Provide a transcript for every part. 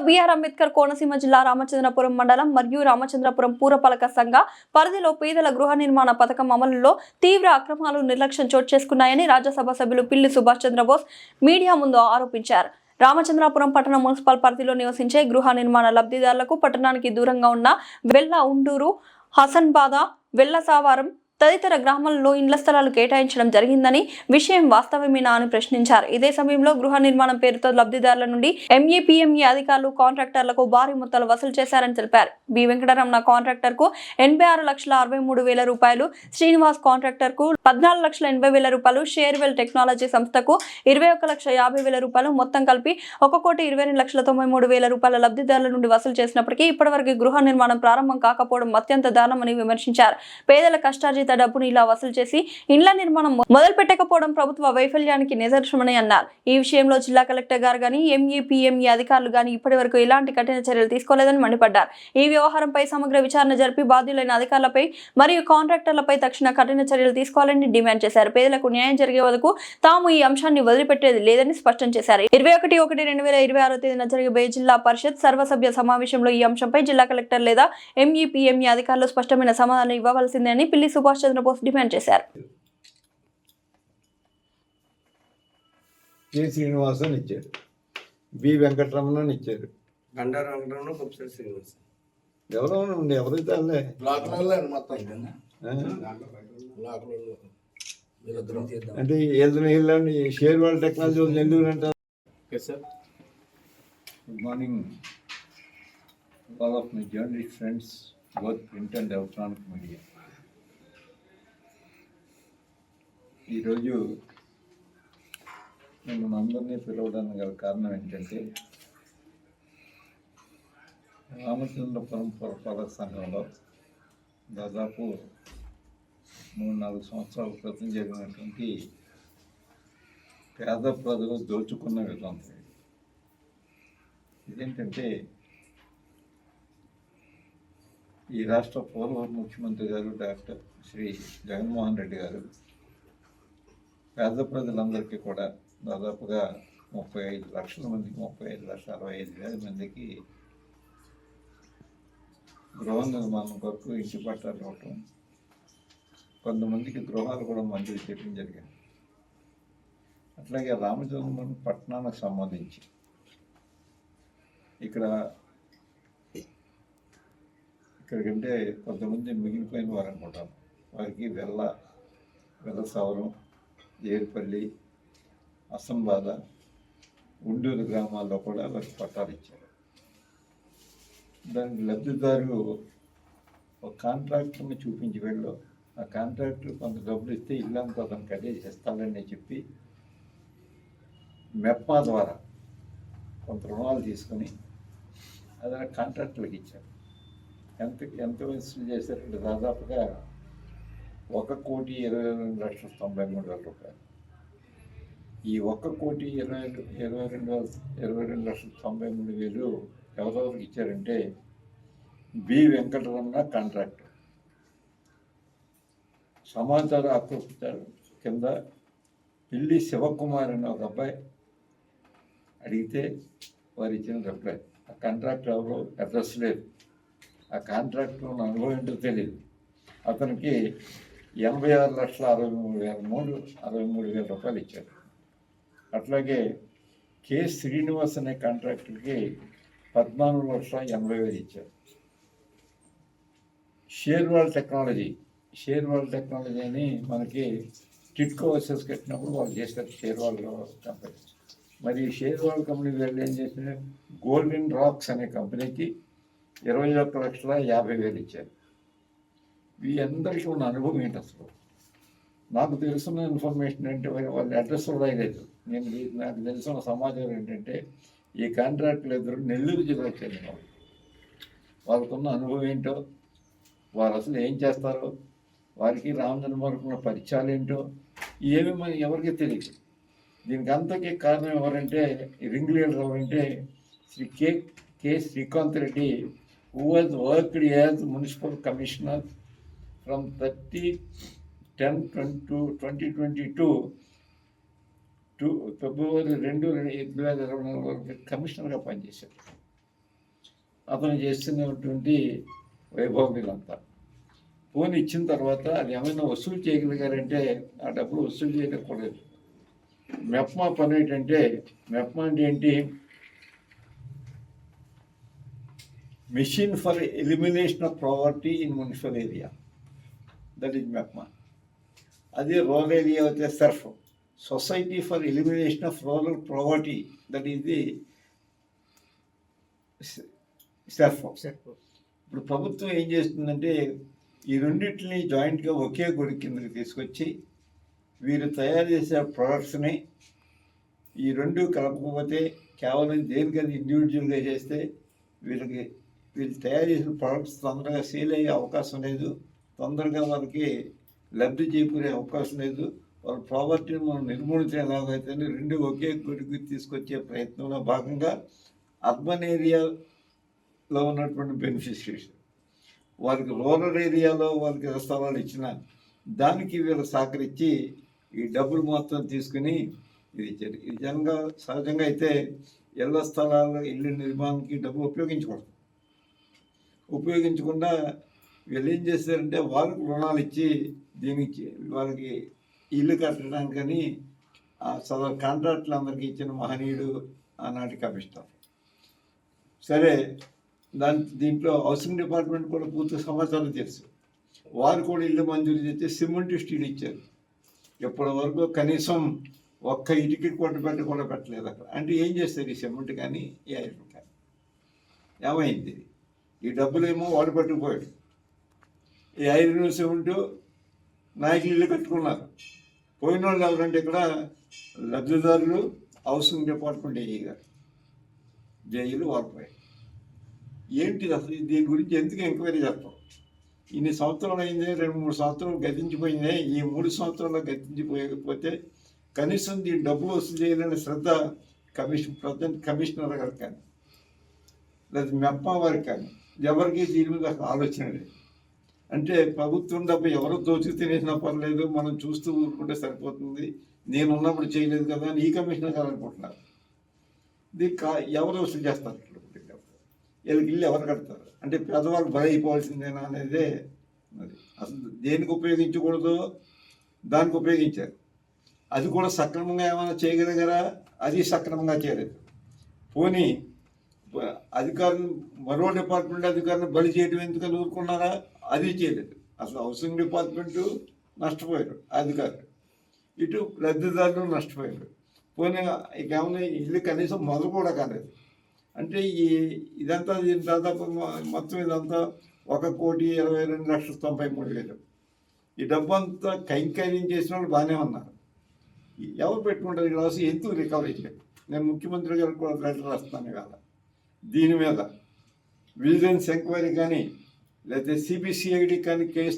BR Ambedkar Konaseema జిల్లా రామచంద్రపురం మండలం మరియు రామచంద్రపురం పురపాలక సంఘ పరిధిలో పేదల గృహ నిర్మాణ పథకం అమలులో తీవ్ర అక్రమాలు నిర్లక్ష్యం చోటు చేసుకున్నాయని రాజ్యసభ సభ్యులు పిల్లి సుభాష్ చంద్రబోస్ మీడియా ముందు ఆరోపించారు. రామచంద్రపురం పట్టణ మున్సిపల్ పరిధిలో నివసించే గృహ నిర్మాణ లబ్ధిదారులకు పట్టణానికి దూరంగా ఉన్న వెల్ల ఉండూరు, హసన్బాద, వెల్లసావారం తదితర గ్రామాల్లో ఇండ్ల స్థలాలు కేటాయించడం జరిగిందని, విషయం వాస్తవమేనా అని ప్రశ్నించారు. ఇదే సమయంలో గృహ నిర్మాణం పేరుతో లబ్ధిదారుల నుండి ఎంఈపీఎంఈ అధికారులు కాంట్రాక్టర్లకు భారీ మొత్తాలు వసూలు చేశారని తెలిపారు. బి వెంకటరమణ కాంట్రాక్టర్ కు 86,63,000 రూపాయలు, శ్రీనివాస్ కాంట్రాక్టర్ కు 14,80,000 రూపాయలు, షేర్వెల్ టెక్నాలజీ సంస్థకు 21,50,000 రూపాయలు, మొత్తం కలిపి 1,22,93,000 రూపాయల లబ్ధిదారుల నుండి వసూలు చేసినప్పటికీ ఇప్పటివరకు గృహ నిర్మాణం ప్రారంభం కాకపోవడం అత్యంత దారుణమని విమర్శించారు. పేదల కష్టార్జిత డబ్బును ఇలా వసూలు చేసి ఇండ్ల నిర్మాణం మొదలు పెట్టకపోవడం ప్రభుత్వ వైఫల్యానికి నిదర్శనమని అన్నారు. ఈ విషయంలో జిల్లా కలెక్టర్ గారు గాని ఎంఈపీఎంఈ అధికారులు గాని ఇప్పటివరకు ఎలాంటి కఠిన చర్యలు తీసుకోలేదని మండిపడ్డారు. ఈ వ్యవహారంపై సమగ్ర విచారణ జరిపి బాధ్యులైన అధికారులపై మరియు కాంట్రాక్టర్లపై తక్షణ కఠిన చర్యలు తీసుకోవాలని డిమాండ్ చేశారు. పేదలకు న్యాయం జరిగే వరకు తాము ఈ అంశాన్ని వదిలిపెట్టేది లేదని స్పష్టం చేశారు. 21/1/2026 తేదీన జరిగే జిల్లా పరిషత్ సర్వసభ్య సమావేశంలో ఈ అంశంపై జిల్లా కలెక్టర్ లేదా ఎంఈపీఎంఈ అధికారులు స్పష్టమైన సమాధానం ఇవ్వవలసిందని పిల్లి సుభాష్ చంద్రబోస్ డిమాండ్ చేశారు. కె శ్రీనివాసన్ ఇచ్చారు, బి వెంకటరమణ ఇచ్చారు, గండారు వెంకటరమణ, పొప్పిశెట్టి శ్రీనివాసన్ ఎవరో ఉండే ఎవరైతే అంటే ఏదైనా షేర్వాల్ టెక్నాలజీ నెల్లూరు అంటారు. Good morning all of my journalist friends, both print and electronic media. ఈరోజు నేను అందరినీ పిలవడానికి గల కారణం ఏంటంటే, రామచంద్రపురం పురపాలక సంఘంలో దాదాపు 3-4 సంవత్సరాల క్రితం జరిగినటువంటి పేద ప్రజలు దోచుకున్న విధానం ఇదేంటంటే, ఈ రాష్ట్ర పూర్వ ముఖ్యమంత్రి గారు డాక్టర్ శ్రీ జగన్మోహన్ రెడ్డి గారు పేద ప్రజలందరికీ కూడా దాదాపుగా 35 లక్షల మందికి 35,65,000 మందికి గృహ నిర్మాణం కొరకు ఇంటి పట్టాలు ఇవ్వటం, కొంతమందికి గృహాలు కూడా మంజూరు చేయడం జరిగింది. అట్లాగే రామచంద్రపురం పట్టణానికి సంబంధించి ఇక్కడికంటే కొంతమంది మిగిలిపోయిన వారు అనుకుంటాను, వారికి వెల్లసావరం, ఏరుపల్లి, అసంబాద, ఉండూరు గ్రామాల్లో కూడా వారికి పట్టాలు ఇచ్చారు. దానికి లబ్ధిదారు ఒక కాంట్రాక్టర్ని చూపించి వెళ్ళు, ఆ కాంట్రాక్టర్ కొంత డబ్బులు ఇస్తే ఇల్లంతా అతను కట్టేసేస్తాడని చెప్పి మెప్మా ద్వారా కొంత రుణాలు తీసుకొని అదే కాంట్రాక్టర్లకు ఇచ్చారు. ఎంత వసూలు చేశారంటే దాదాపుగా 1,22,93,000 రూపాయలు. ఈ 1,22,93,000 ఎవరెవరికి ఇచ్చారంటే, బి వెంకటరమణ కాంట్రాక్టర్, సమాచార హక్కు కింద పిల్లి శివకుమార్ అనే ఒక అబ్బాయి అడిగితే వారు ఇచ్చిన రిప్లై. ఆ కాంట్రాక్టర్ ఎవరో అడ్రస్ లేదు, ఆ కాంట్రాక్టర్ ఉన్న అనుభవం ఏంటో తెలియదు. అతనికి 86,63,000 రూపాయలు ఇచ్చారు. అట్లాగే కె శ్రీనివాస్ అనే కాంట్రాక్టర్కి 14,80,000 ఇచ్చారు. షేర్వాల్ టెక్నాలజీ అని మనకి టిట్కో వర్సెస్ కట్టినప్పుడు వాళ్ళు చేస్తారు షేర్వాల్ కంపెనీ. మరి షేర్వాల్ కంపెనీ వీళ్ళు ఏం చేసినారు, గోల్డెన్ రాక్స్ అనే కంపెనీకి 21,50,000 ఇచ్చారు. వీళ్ళందరికీ ఉన్న అనుభవం ఏంటి అసలు? నాకు తెలుసున్న ఇన్ఫర్మేషన్ అంటే వాళ్ళ అడ్రస్ కూడా లేదు. నాకు తెలిసిన సమాచారం ఏంటంటే, ఈ కాంట్రాక్టులు ఇద్దరు నెల్లూరు జిల్లాకు చెందిన వాళ్ళు. వాళ్ళకున్న అనుభవం ఏంటో, వారు అసలు ఏం చేస్తారో, వారికి రామచంద్రపురం పరిచయాలు ఏంటో ఏమి మరి ఎవరికి తెలియదు. దీనికి అంతకీ కారణం ఎవరంటే, రింగ్ లీడర్ ఎవరంటే Shri K Srikanth Reddy, who was worked as municipal commissioner from 30/10/2022 to February 2, 2024 వరకు కమిషనర్గా పనిచేశారు. అతను చేస్తున్నటువంటి వైభవం వీళ్ళంతా. ఫోన్ ఇచ్చిన తర్వాత అది ఏమైనా వసూలు చేయగలిగారంటే ఆ డబ్బులు వసూలు చేయలేకపోలేదు. మెప్మా పని ఏంటంటే, మెప్మా అంటే ఏంటి? Machine for elimination of poverty in municipal area, that is MEPMA. అదే రూరల్ ఏరియా అయితే Surf, society for elimination of rural poverty, that is the Surf. ఇప్పుడు ప్రభుత్వం ఏం చేస్తుందంటే ఈ రెండింటిని జాయింట్గా ఒకే గుడి కిందకి తీసుకొచ్చి వీరు తయారు చేసే ప్రొడక్ట్స్ని ఈ రెండు కలపకపోతే కేవలం దేనికది ఇండివిజువల్గా చేస్తే వీళ్ళు తయారు చేసిన ప్రొడక్ట్స్ తొందరగా సేల్ అయ్యే అవకాశం లేదు, తొందరగా వాళ్ళకి లబ్ధి చేకూరే అవకాశం లేదు. వాళ్ళ ప్రాపర్టీని మనం నిర్మూలించడం ఎలాగైతే రెండు ఒకే గుడికి తీసుకొచ్చే ప్రయత్నంలో భాగంగా అర్బన్ ఏరియాలో ఉన్నటువంటి బెనిఫిషరీస్ వాళ్ళకి రూరల్ ఏరియాలో వాళ్ళకి స్థలాలు ఇచ్చిన దానికి వీళ్ళు సహకరించి ఈ డబ్బులు మొత్తం తీసుకుని ఇది ఇచ్చారు. ఇది సహజంగా అయితే ఇళ్ల స్థలాల ఇల్లు నిర్మాణానికి డబ్బులు ఉపయోగించకుండా వీళ్ళు ఏం చేస్తారంటే వాళ్ళకి రుణాలు ఇచ్చి దీనికి వాళ్ళకి ఇల్లు కట్టడానికని కాంట్రాక్టులు అందరికీ ఇచ్చిన మహనీయుడు ఆనాటి కమిషనర్. సరే, దీంట్లో హౌసింగ్ డిపార్ట్మెంట్ కూడా పూర్తి సమాచారం తెలుసు. వారు కూడా ఇల్లు మంజూరు చేస్తే సిమెంట్ స్టీల్ ఇచ్చారు. ఇప్పటి వరకు కనీసం ఒక్క ఇటుకి కొట్టబెట్ట కూడా పెట్టలేదు అక్కడ. అంటే ఏం చేస్తారు ఈ సిమెంట్ కానీ ఈ ఐరన్ కానీ? ఏమైంది? ఈ డబ్బులేమో వాడు పట్టుకుపోయాడు. ఈ ఐరన్ సిమెంట్ నాయకులు ఇల్లు కట్టుకున్నారు. పోయిన వాళ్ళు ఎవరంటే ఇక్కడ లబ్ధిదారులు హౌసింగ్ డిపార్ట్మెంట్ ఏఈ గారు, జైలు వారిపోయాయి. ఏంటిది అసలు? దీని గురించి ఎందుకు ఎంక్వైరీ చేస్తాం? ఇన్ని సంవత్సరాలు అయింది, 2-3 సంవత్సరాలు గతించిపోయింది. ఈ 3 సంవత్సరాలు గతించిపోయకపోతే కనీసం దీని డబ్బులు వసూలు చేయాలనే శ్రద్ధ కమిషనర్ గారికి కానీ లేదా మెప్పా వారికి కానీ ఎవరికి దీని మీద ఆలోచన లేదు. అంటే ప్రభుత్వం డబ్బు ఎవరో దోచుకు తినేసినా పర్లేదు, మనం చూస్తూ ఊరుకుంటే సరిపోతుంది, నేనున్నప్పుడు చేయలేదు కదా అని ఈ కమిషనర్ గారు అనుకుంటున్నారు. దీనికి ఎవరు వసూలు చేస్తారు? వీళ్ళకి ఇల్లు ఎవరు కడతారు? అంటే పేదవాళ్ళు బలి అయిపోవాల్సిందేనా అనేదే అది. అసలు దేనికి ఉపయోగించకూడదో దానికి ఉపయోగించారు. అది కూడా సక్రమంగా ఏమైనా చేయగలిగారా? అది సక్రమంగా చేయలేదు. పోనీ అధికారులు మరో డిపార్ట్మెంట్ అధికారులను బలి చేయడం ఎందుకని ఊరుకున్నారా? అది చేయలేదు. అసలు హౌసింగ్ డిపార్ట్మెంటు నష్టపోయారు అధికారులు, ఇటు లబ్ధిదారులు నష్టపోయారు. పోనీ ఇకేమైనా ఇల్లు కనీసం మొదలు కూడా కాలేదు. అంటే ఇదంతా దాదాపు మొత్తం ఇదంతా 1,22,93,000. ఈ డబ్బు అంతా కైంకర్యం చేసిన వాళ్ళు బాగానే ఉన్నారు. ఎవరు పెట్టుకుంటారు ఇక్కడ? అసలు ఎందుకు రికవరీ చేయలేదు? నేను ముఖ్యమంత్రి గారికి కూడా లెటర్ రాస్తున్నాను కదా దీని మీద. విజిలెన్స్ ఎంక్వైరీ కానీ లేకపోతే సిబిసిఐడి కానీ కేసు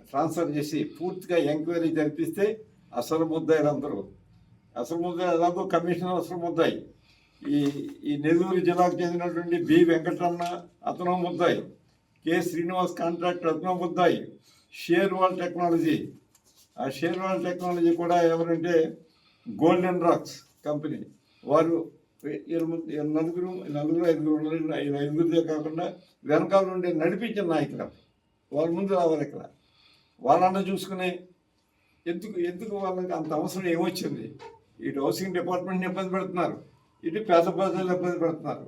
ట్రాన్స్ఫర్ చేసి పూర్తిగా ఎంక్వైరీ జరిపిస్తే అసలు ముద్దాయిలు అందరూ, అసలు ముద్దాయి ఎలాగో కమిషనర్ అసలు ముద్దాయి. ఈ నెల్లూరు జిల్లాకు చెందినటువంటి బి వెంకటరమణ అతను ముద్దాయి, కె శ్రీనివాస్ కాంట్రాక్టర్ అతను ముద్దాయి, షేర్వాల్ టెక్నాలజీ. ఆ షేర్వాల్ టెక్నాలజీ కూడా ఎవరంటే గోల్డెన్ రాక్స్ కంపెనీ వారు. ఐదుగురిదే కాకుండా వెనకాల నుండి నడిపించిన నాయకులు వాళ్ళ ముందు రావాలి. ఇక్కడ వాళ్ళన్నా చూసుకునే ఎందుకు వాళ్ళకి అంత అవసరం ఏమొచ్చింది? ఇటు హౌసింగ్ డిపార్ట్మెంట్ని ఇబ్బంది పెడుతున్నారు, ఇటు పేద ప్రజలు ఇబ్బంది పెడుతున్నారు.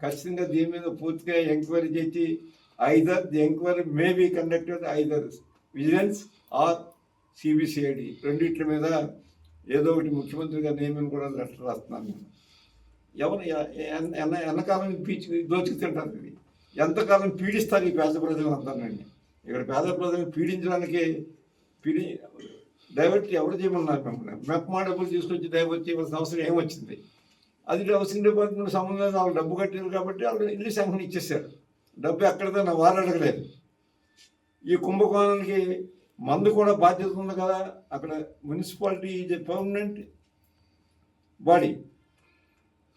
ఖచ్చితంగా దీని మీద పూర్తిగా ఎంక్వైరీ చేసి either the enquiry may be conducted either vigilance or CBCID రెండింటి మీద ఏదో ఒకటి ముఖ్యమంత్రి గారు నేమని కూడా లెటర్ రాస్తున్నాను నేను. ఎవరు ఎంతకాలం దోచుకు తింటారు? ఇది ఎంతకాలం పీడిస్తారు ఈ పేద ప్రజలందరినీ? ఇక్కడ పేద ప్రజలను పీడించడానికి డైవర్ట్ ఎవరు చేయమన్నారు మిమ్మల్ని? మెప్మా డబ్బులు తీసుకొచ్చి డైవర్ట్ చేయవలసిన అవసరం ఏమొచ్చింది? అది హౌసింగ్ డిపార్ట్మెంట్ సంబంధం వాళ్ళు డబ్బు కట్టారు కాబట్టి వాళ్ళు ఇల్లు శాంక్షన్ ఇచ్చేసారు. డబ్బు ఎక్కడిదో వారు అడగలేదు. ఈ కుంభకోణానికి మందు కూడా బాధ్యత ఉంది కదా. అక్కడ municipality is a permanent body,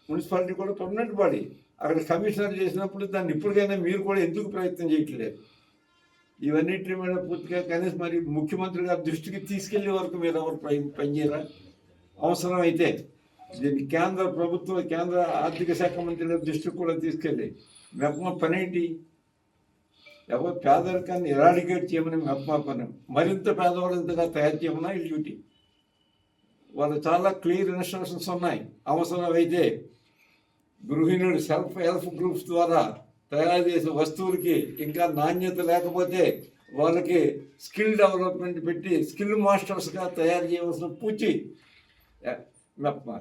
municipality కూడా పర్మనెంట్ బాడీ. అక్కడ కమిషనర్ చేసినప్పుడు దాన్ని ఇప్పటికైనా మీరు కూడా ఎందుకు ప్రయత్నం చేయట్లేదు? ఇవన్నిటి మీద పూర్తిగా కనీసం మరి ముఖ్యమంత్రి గారి దృష్టికి తీసుకెళ్లే వరకు మీరు ఎవరు పనిచేయరా? అవసరం అయితే దీన్ని కేంద్ర ప్రభుత్వం, కేంద్ర ఆర్థిక శాఖ మంత్రి దృష్టికి కూడా తీసుకెళ్ళి మెప్మా పని ఏంటి? ఎవరు పేదరికాన్ని ఎరాడికేట్ చేయమని మెప్మా పని, మరింత పేదవాళ్ళంతగా తయారు చేయమన్నా ఈ డ్యూటీ. వాళ్ళు చాలా క్లియర్ ఇన్స్ట్రక్షన్స్ ఉన్నాయి. అవసరమైతే గృహిణుడు సెల్ఫ్ హెల్ప్ గ్రూప్స్ ద్వారా తయారు చేసే వస్తువులకి ఇంకా నాణ్యత లేకపోతే వాళ్ళకి స్కిల్ డెవలప్మెంట్ పెట్టి స్కిల్ మాస్టర్స్గా తయారు చేయవలసిన పూచి మెప్మా.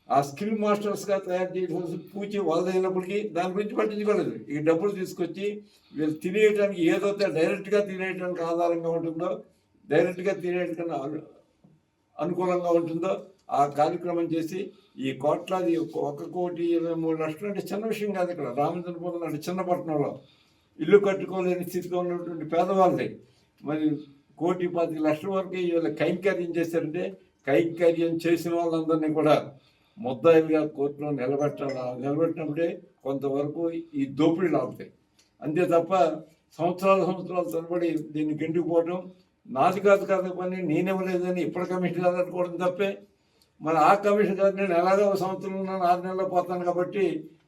ఆ స్కిల్ మాస్టర్స్గా తయారు చేయవలసిన పూచి వాళ్ళదైనప్పటికీ దాని గురించి పట్టించుకోలేదు. ఈ డబ్బులు తీసుకొచ్చి వీళ్ళు తినేయడానికి ఏదైతే డైరెక్ట్గా తినేయడానికి ఆధారంగా ఉంటుందో, డైరెక్ట్గా తినేయడానికి అనుకూలంగా ఉంటుందో ఆ కార్యక్రమం చేసి ఈ కోట్లాది 1,23,00,000 అంటే చిన్న విషయం కాదు. ఇక్కడ రామచంద్రపురం లాంటి చిన్న పట్టణంలో ఇల్లు కట్టుకోలేని స్థితిలో ఉన్నటువంటి పేదవాళ్ళని మరి 1,25,00,000 వరకు వీళ్ళు కైంకర్యం చేశారంటే, కైంకర్యం చేసిన వాళ్ళందరినీ కూడా ముద్దాయిలుగా కోర్టులో నిలబెట్టినప్పుడే కొంతవరకు ఈ దోపిడీలు ఆగుతాయి. అంతే తప్ప సంవత్సరాలు తరబడి దీన్ని గెంటుకుపోవడం, నాది కాదు పని నేనివ్వలేదని ఇప్పుడు కమిషన్ అనుకోవడం తప్పే. మరి ఆ కమిషన్ గారు నేను ఎలాగో సంవత్సరం ఉన్నాను, 6 నెలల్లో పోతాను కాబట్టి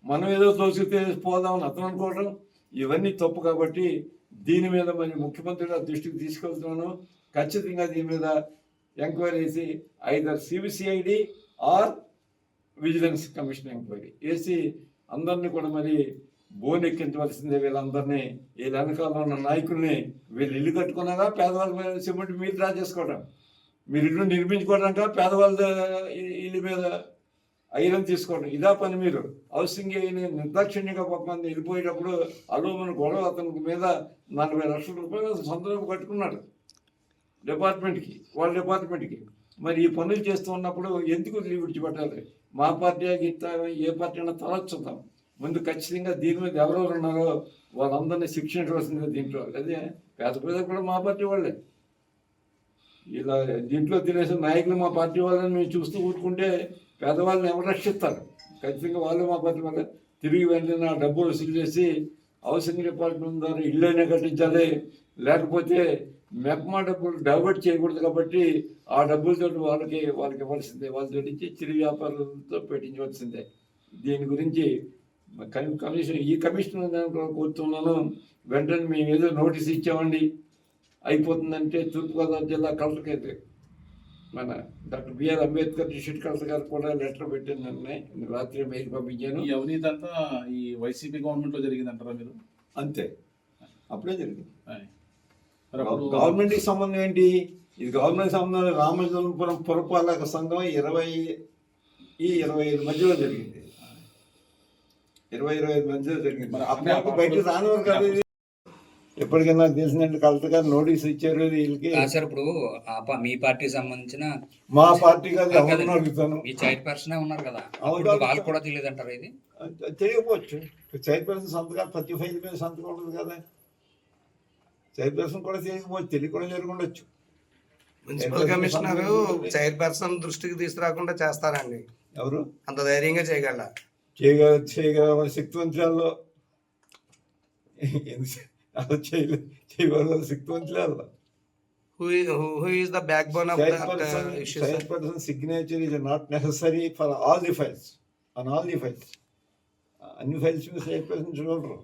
మనం ఏదో దోసితే పోదామని అతను అనుకోవడం, ఇవన్నీ తప్పు. కాబట్టి దీని మీద మరి ముఖ్యమంత్రి గారి దృష్టికి తీసుకెళ్తున్నాను. ఖచ్చితంగా దీని మీద ఎంక్వైరీ చేసి either CBCID or vigilance commission enquiry వేసి అందరినీ కూడా మరి బోనెక్కించవలసిందే. వీళ్ళందరినీ వీళ్ళ వెనకాల ఉన్న నాయకుల్ని వీళ్ళు ఇల్లు కట్టుకున్నాక పేదవాళ్ళ మీద సిమెంట్ మీరు డ్రా చేసుకోవడం, మీరు ఇల్లు నిర్మించుకోవడానికి పేదవాళ్ళ ఇల్లు మీద ఐరన్ తీసుకోవడం, ఇదా పని. మీరు హౌసింగ్ నిర్దాక్షిణ్యంగా కొంతమంది వెళ్ళిపోయేటప్పుడు మన గొడవ అతని మీద 40 లక్షల రూపాయలు సొంతంగా కట్టుకున్నాడు వాళ్ళ డిపార్ట్మెంట్కి. మరి ఈ పనులు చేస్తూ ఉన్నప్పుడు ఎందుకు లీవ్ విడిచిపెట్టాలి? మా పార్టీ ఇట్లా ఏ పార్టీ అయినా తలచుద్దాం. ముందు ఖచ్చితంగా దీని మీద ఎవరెవరు ఉన్నారో వాళ్ళందరినీ శిక్షించవలసిందే. దీంట్లో అదే పేద కూడా మా పార్టీ వాళ్ళే. ఇలా దీంట్లో తినేసిన నాయకులు మా పార్టీ వాళ్ళని మేము చూస్తూ ఊరుకుంటే పేదవాళ్ళని ఎవరు రక్షిస్తారు? ఖచ్చితంగా వాళ్ళు మా పార్టీ వాళ్ళే. తిరిగి వెంటనే ఆ డబ్బులు వసూలు చేసి హౌసింగ్ డిపార్ట్మెంట్ ద్వారా ఇళ్ళైనా కట్టించాలి, లేకపోతే మెప్మా డబ్బులు డైవర్ట్ చేయకూడదు. కాబట్టి ఆ డబ్బులతో వాళ్ళకి ఇవ్వాల్సిందే, వాళ్ళతో ఇచ్చి చిరు వ్యాపారులతో పెట్టించవలసిందే. దీని గురించి కమిషన్ కోరుతున్నాను. వెంటనే మేము ఏదో నోటీస్ ఇచ్చామండి అయిపోతుందంటే తూర్పుగోదావరి జిల్లా కలెక్టర్కి అయితే మన doctor BR Ambedkar district collector గారు కూడా లెటర్ పెట్టిందండి. రాత్రి మెయిల్ పంపించాను. ఈ అవినీతి అంతా ఈ వైసీపీ గవర్నమెంట్లో జరిగిందంటారా మీరు? అంతే, అప్పుడే జరిగింది. గవర్నమెంట్కి సంబంధం ఏంటి? ఇది గవర్నమెంట్ సంబంధం. రామచంద్రపురం పురపాలక సంఘం 20-25 మధ్యలో జరిగింది. 20-25 మధ్యలో జరిగింది. మరి అప్పుడు బయటకు రానివారు కాదు. ఎప్పటికైనా నాకు తెలిసిందంటే కలెక్టర్ గారు నోటీస్ ఇచ్చారు వీళ్ళకి. సార్ ఇప్పుడు మీ పార్టీ సంబంధించిన మా పార్టీ కాదు ఎవరిని అడుగుతాను. మీ చైర్పర్సన్ ఉన్నారు కదా, వాళ్ళు కూడా తెలియదు అంటారు. ఇది తెలియకపోవచ్చు. చైర్పర్సన్ సంతకాలు ప్రతి ఫైల్ మీద సంతకం ఉండదు కదా. చైర్పర్సన్ కూడా తెలియకపోవచ్చు, తెలియకుండా జరుగుండొచ్చు. మున్సిపల్ కమిషనర్ చైర్పర్సన్ దృష్టికి తీసుకురాకుండా చేస్తారండి. ఎవరు అంత ధైర్యంగా చేయగలరా? చేయగల శక్తివంతులలో చేయగల శక్తివంతులలో. Who is the backbone of that issue? Chairperson signature is not necessary for all the files. On all the files. అన్ని ఫైల్స్ మీద చైర్పర్సన్ చూడరు.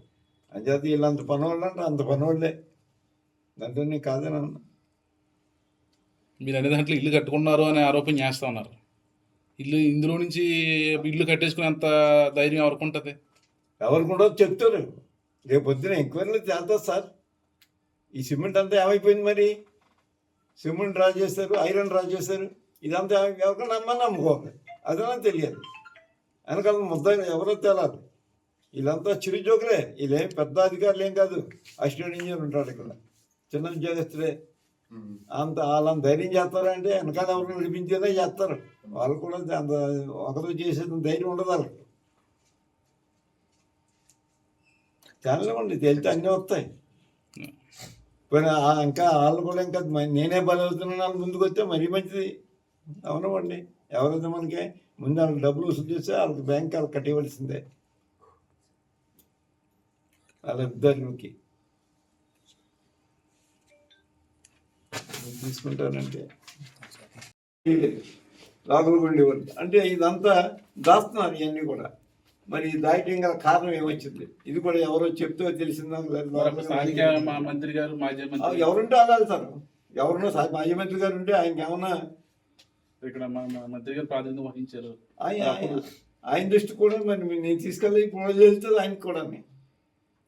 అంచేది వీళ్ళు అంత పనోళ్ళు అంటే అంత పనోళ్ళే. దాంట్లో నేను కాదని అన్నా. మీరు అనే దాంట్లో ఇల్లు కట్టుకున్నారు అనే ఆరోపణ చేస్తూ ఉన్నారు. ఇందులో నుంచి ఇల్లు కట్టేసుకునే అంత ధైర్యం ఎవరికి ఉంటుంది? ఎవరికి ఉండదు చెప్తారు. రేపు పొద్దున ఎంక్వైరీలో తేలుతుంది సార్. ఈ సిమెంట్ అంతా ఏమైపోయింది? మరి సిమెంట్ డ్రా చేశారు, ఐరన్ డ్రా చేశారు, ఇదంతా ఎవరికైనా నమ్మని నమ్ముకోవాలి. అదన్నా తెలియదు. వెనకాల ముద్ద ఎవరో తేలాలి. వీళ్ళంతా చిరుజోకులే. వీళ్ళేం పెద్ద అధికారులు ఏం కాదు. అసిస్టెంట్ ఇంజనీర్ ఉంటాడు ఇక్కడ, చిన్న ఉద్యోగస్తులే. అంత వాళ్ళని ధైర్యం చేస్తారంటే వెనకాల ఎవరిని విడిపించేదే చేస్తారు. వాళ్ళు కూడా అంత ఒకరు చేసేది ధైర్యం ఉండదు వాళ్ళకి. తెలవండి, తేలితే అన్నీ వస్తాయి. పోయినా ఇంకా వాళ్ళు కూడా ఇంకా నేనే బలవుతున్నాను వాళ్ళు ముందుకు వస్తే మరీ మంచిది. అవునవ్వండి. ఎవరైతే మనకి ముందు వాళ్ళకి డబ్బులు వసూలు చేస్తే వాళ్ళకి బ్యాంక్ వాళ్ళకి కట్టివ్వాల్సిందే. వాళ్ళ ఇద్దరికి తీసుకుంటానంటే లోకల్గా ఉండేవాళ్ళు. అంటే ఇదంతా దాస్తున్నారు ఇవన్నీ కూడా. మరి ఈ దాయటం గల కారణం ఏమొచ్చింది? ఇది కూడా ఎవరో చెప్తే తెలిసిందా? స్థానిక మంత్రి గారు, మాజీ మంత్రి ఎవరుంటే వాళ్ళు వెళ్తారు. ఎవరున్నా మాజీ మంత్రి గారు ఉంటే ఆయనకి ఏమన్నా ఇక్కడ మా మంత్రి గారు ప్రాతినిధ్యం వహించారు. ఆయన దృష్టి కూడా మరి నేను తీసుకెళ్ళి ఇప్పుడు వెళ్తుంది ఆయనకి కూడా.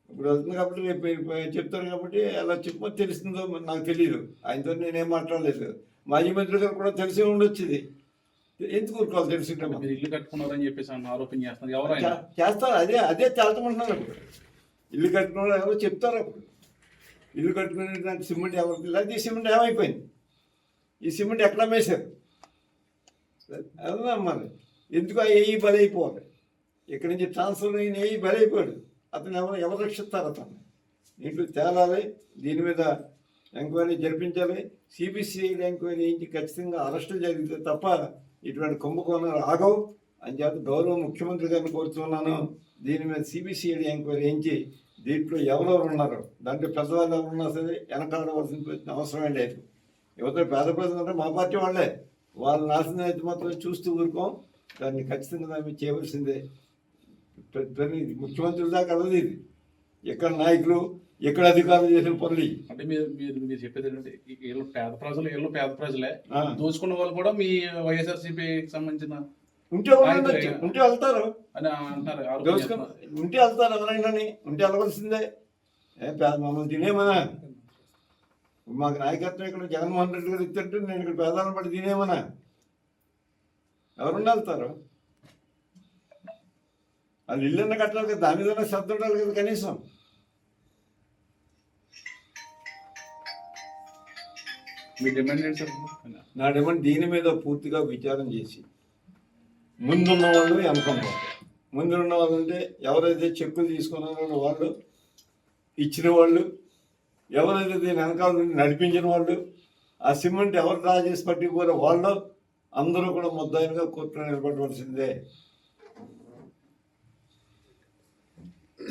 ఇప్పుడు వెళ్తుంది కాబట్టి రేపు మీరు చెప్తారు కాబట్టి అలా చెప్పో తెలుస్తుందో మరి నాకు తెలియదు. ఆయనతో నేనేం మాట్లాడలేదు. మాజీ మంత్రి గారు కూడా తెలిసే ఉండొచ్చు. ఇది ఎందుకు ఊరుకోవాలి? తెలుసుకుంటే మీరు ఇల్లు కట్టుకున్నారని చెప్పేసి ఆరోపణ చేస్తున్నారు. ఎవరైనా చేస్తారు. అదే తేల్చమంటున్నారు. అప్పుడు ఇల్లు కట్టుకున్న ఎవరో చెప్తారు. అప్పుడు ఇల్లు కట్టుకునే సిమెంట్ ఎవరికి లేదు. ఈ సిమెంట్ ఏమైపోయింది? ఈ సిమెంట్ ఎక్కడ అమ్మేశారు? అదే మరి ఎందుకు ఏ బలి అయిపోవాలి? ఇక్కడి నుంచి ట్రాన్స్ఫర్ అయిన ఏ బలి అయిపోయాడు. అతను ఎవరు రక్షిస్తారు? అతను ఇంట్లో తేలాలి. దీని మీద ఎంక్వైరీ జరిపించాలి. సిబిసిఐడి ఎంక్వైరీ చేయించి ఖచ్చితంగా అరెస్టులు జరిగితే తప్ప ఇటువంటి కుంభకోణాలు ఆగవు అని చెప్పి గౌరవ ముఖ్యమంత్రి గారిని కోరుతున్నాను. దీని మీద సిబిసిఐడి ఎంక్వైరీ చేయించి దీంట్లో ఎవరెవరు ఉన్నారు, దాంట్లో పెద్దవాళ్ళు ఎవరున్నా సరే వెనకాడవలసిన అవసరమే లేదు. యువత పేద ప్రజలు అంటే మా పార్టీ వాళ్ళే. వాళ్ళ నాశనం అయితే మాత్రం చూస్తూ ఊరుకోం. దాన్ని ఖచ్చితంగా దాన్ని చేయవలసిందే. ముఖ్యమంత్రి దాకా అన్నది ఇది. ఎక్కడ నాయకులు, ఎక్కడ అధికారులు చేసిన పనులు. అంటే మీరు చెప్పేది ఏంటంటే వీళ్ళు పేద ప్రజలే దోచుకున్న వాళ్ళు కూడా మీ వైఎస్ఆర్సీపీకి సంబంధించిన ఉంటే వెళ్తారు అని అంటారు. ఉంటే వెళ్తారు. ఎవరైనా ఉంటే వెళ్ళవలసిందే. మమ్మల్ని తినేమనా? మాకు నాయకత్వం ఇక్కడ జగన్మోహన్ రెడ్డి గారు ఇస్తుంటే నేను ఇక్కడ పేదాలను పడి తినేమనా? ఎవరుండి వెళ్తారు? వాళ్ళు ఇల్లన్న కట్టాలి కదా, దాని మీద శ్రద్ధ ఉండాలి కదా కనీసం. నా డిమాండ్ దీని మీద పూర్తిగా విచారం చేసి ముందున్న వాళ్ళు వెనకున్న వాళ్ళు. ముందున్న వాళ్ళు అంటే ఎవరైతే చెక్కులు తీసుకున్నారో వాళ్ళు, ఇచ్చిన వాళ్ళు, ఎవరైతే దీని వెనకాల నుండి నడిపించిన వాళ్ళు, ఆ సిమెంట్ ఎవరు డ్రా చేసి పట్టుకుపోయారో వాళ్ళు అందరూ కూడా ముద్దాయిలుగా కోర్టులో నిలబడవలసిందే.